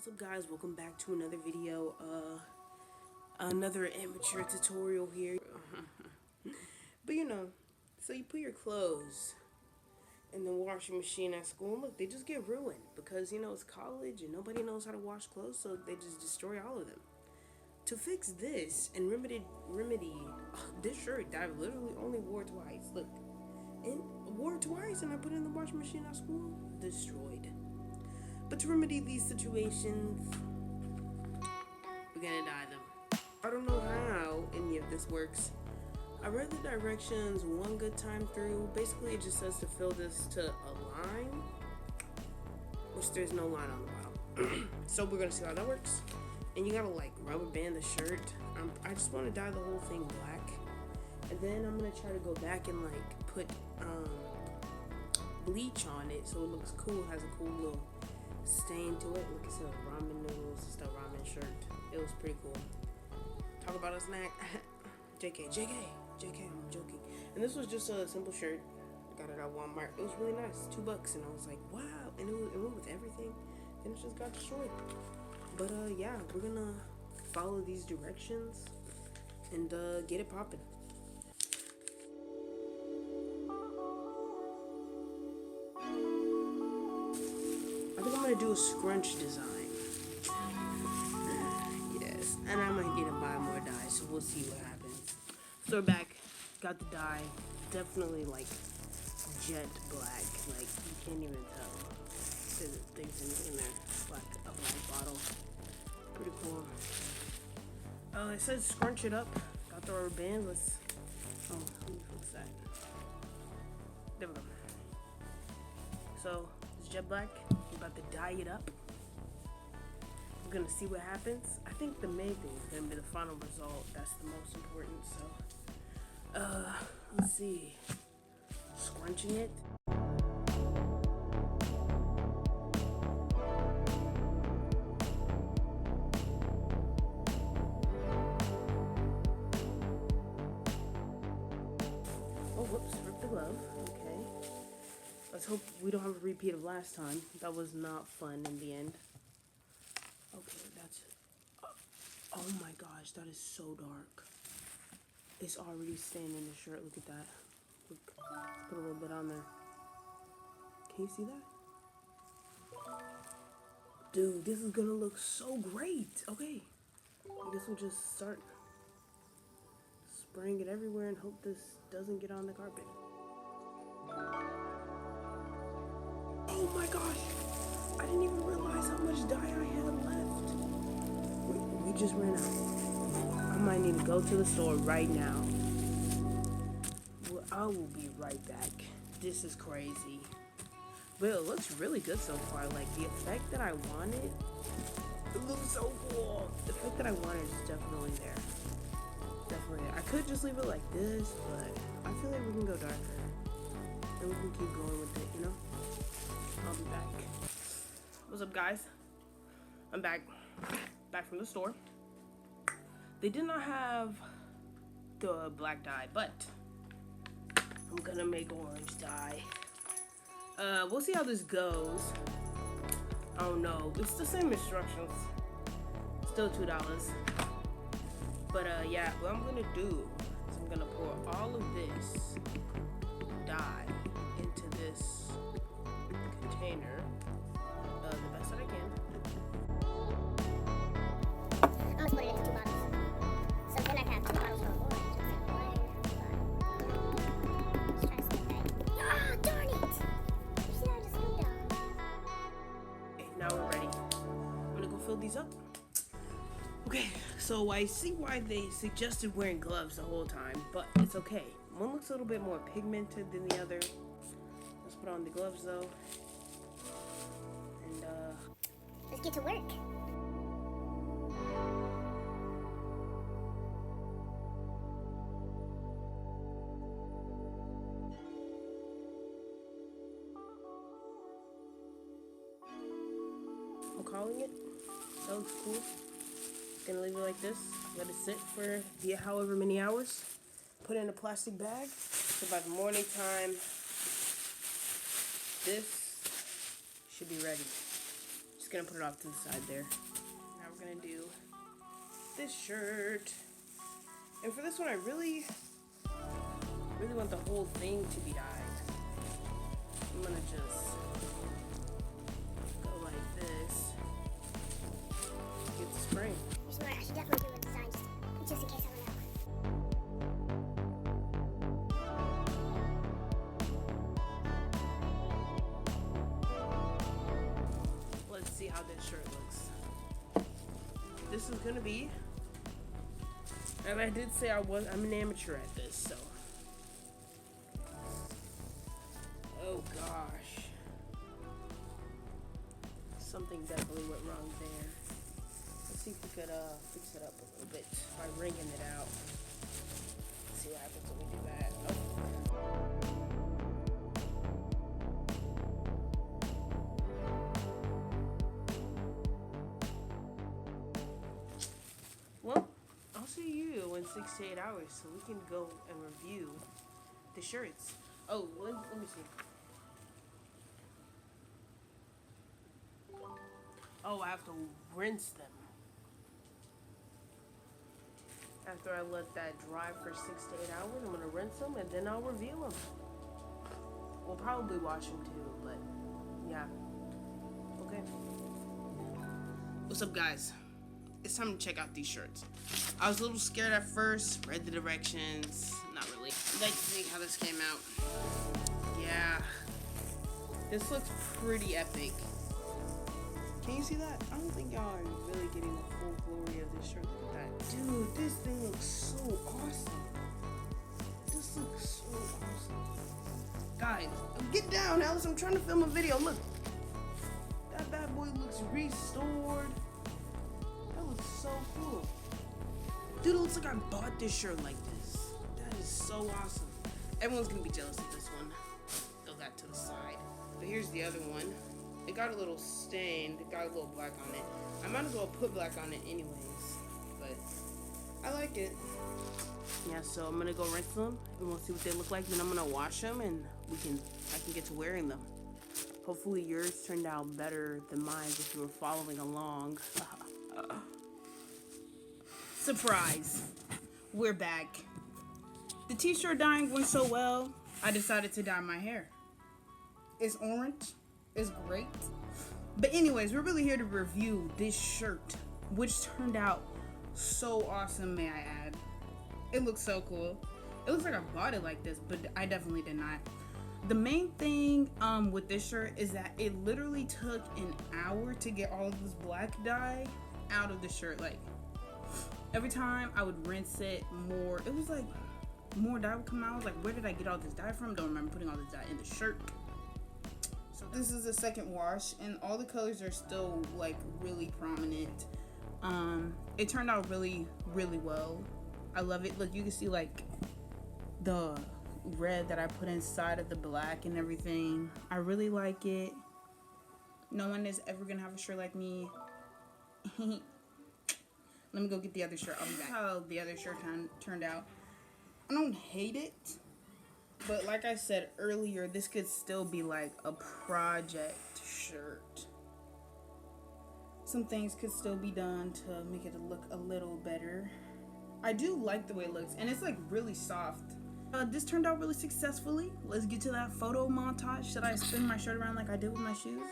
What's up guys, welcome back to another video, another amateur tutorial here. But so you put your clothes in the washing machine at school, and look, they just get ruined because it's college and nobody knows how to wash clothes, so they just destroy all of them. To fix this and remedy this shirt that I literally only wore twice, look, and wore twice, and I put it in the washing machine at school, destroyed. But to remedy these situations, we're gonna dye them. I don't know how any of this works. I read the directions one good time through. Basically, it just says to fill this to a line, which there's no line on the bottom. So we're gonna see how that works. And you gotta like rubber band the shirt. I just want to dye the whole thing black, and then I'm gonna try to go back and like put bleach on it so it looks cool. It has a cool little stain to it. Look, it's a ramen noodles, it's a ramen shirt. It was pretty cool. Talk about a snack. JK, I'm joking. And this was just a simple shirt. I got it at Walmart. It was really nice, $2, and I was like, wow. And it went with everything, and it just got destroyed. But yeah, we're gonna follow these directions and get it popping. I think I'm gonna do a scrunch design. Yes, and I might need to buy more dye, so we'll see what happens. So we're back, got the dye, definitely like jet black, like you can't even tell. There's things in there, like a black bottle. Pretty cool. It says scrunch it up. Got the rubber band. Let me fix that. There we go. So it's jet black. We're about to dye it up. We're gonna see what happens. I think the main thing is gonna be the final result. That's the most important. So, let's see. Scrunching it. Oh, whoops, ripped the glove. Okay. Let's hope we don't have a repeat of last time. That was not fun in the end. Okay, that's... oh my gosh, that is so dark. It's already staining the shirt. Look at that. Look, put a little bit on there. Can you see that? Dude, this is gonna look so great. Okay. I guess we'll just start spraying it everywhere and hope this doesn't get on the carpet. Oh my gosh! I didn't even realize how much dye I had left. We just ran out. I might need to go to the store right now. Well, I will be right back. This is crazy. But it looks really good so far. Like, the effect that I wanted, it looks so cool. The effect that I wanted is definitely there. Definitely there. I could just leave it like this, but I feel like we can go darker. And we can keep going with it, I'll be back. What's up, guys? I'm back from the store. They did not have the black dye, but I'm gonna make orange dye. We'll see how this goes. I don't know. It's the same instructions. Still $2. But yeah, what I'm gonna do is I'm gonna pour all of this dye into this container the best that I can. I'm gonna put it into 2 bottles. So then I can have 2 bottles of orange. Let's try to split that. Ah, darn it! You see how I just spilled out? Okay, now we're ready. I'm gonna go fill these up. Okay, so I see why they suggested wearing gloves the whole time, but it's okay. One looks a little bit more pigmented than the other. Let's put on the gloves though. And let's get to work. I'm calling it. That looks cool. Gonna leave it like this. Let it sit for however many hours. Put it in a plastic bag. So by the morning time, this should be ready. Just gonna put it off to the side there. Now we're gonna do this shirt. And for this one, I really want the whole thing to be dyed. I'm gonna just go like this. Get the spring. You're smart. I should definitely do a design just in case I don't know. Let's see how this shirt looks. This is gonna be, and I did say I'm an amateur at this, so. Oh gosh. Something definitely went wrong there. Let's see if we could fix it up a little bit by wringing it out. Let's see what happens when we do that. Well, I'll see you in 6 to 8 hours so we can go and review the shirts. Oh, let me see. Oh, I have to rinse them. After I let that dry for 6 to 8 hours, I'm gonna rinse them and then I'll reveal them. We'll probably wash them too, but yeah. Okay. What's up, guys? It's time to check out these shirts. I was a little scared at first, read the directions, not really. Let's see how this came out. Yeah. This looks pretty epic. Can you see that? I don't think y'all are really getting the full glory of this shirt. Look at that. Dude, this thing looks so awesome. This looks so awesome. Guys, get down, Alice. I'm trying to film a video. Look. That bad boy looks restored. That looks so cool. Dude, it looks like I bought this shirt like this. That is so awesome. Everyone's gonna be jealous of this one. Throw that to the side. But here's the other one. It got a little stained. It got a little black on it. I might as well put black on it anyways. But I like it. Yeah, so I'm gonna go rinse them and we'll see what they look like. Then I'm gonna wash them and I can get to wearing them. Hopefully yours turned out better than mine if you were following along. Surprise! We're back. The t-shirt dyeing went so well, I decided to dye my hair. It's orange. It's great. But anyways, we're really here to review this shirt, which turned out so awesome, may I add. It looks so cool. It looks like I bought it like this, but I definitely did not. The main thing with this shirt is that it literally took an hour to get all of this black dye out of the shirt. Like, every time I would rinse it more, it was like more dye would come out. I was like, where did I get all this dye from? Don't remember putting all this dye in the shirt. So this is the second wash and all the colors are still like really prominent. It turned out really, really well. I love it. Look, you can see like the red that I put inside of the black and everything. I really like it. No one is ever gonna have a shirt like me. Let me go get the other shirt. I'll be back. How the other shirt turned out. I don't hate it. But like I said earlier, this could still be like a project shirt. Some things could still be done to make it look a little better. I do like the way it looks, and it's like really soft. This turned out really successfully. Let's get to that photo montage. Should I spin my shirt around like I did with my shoes?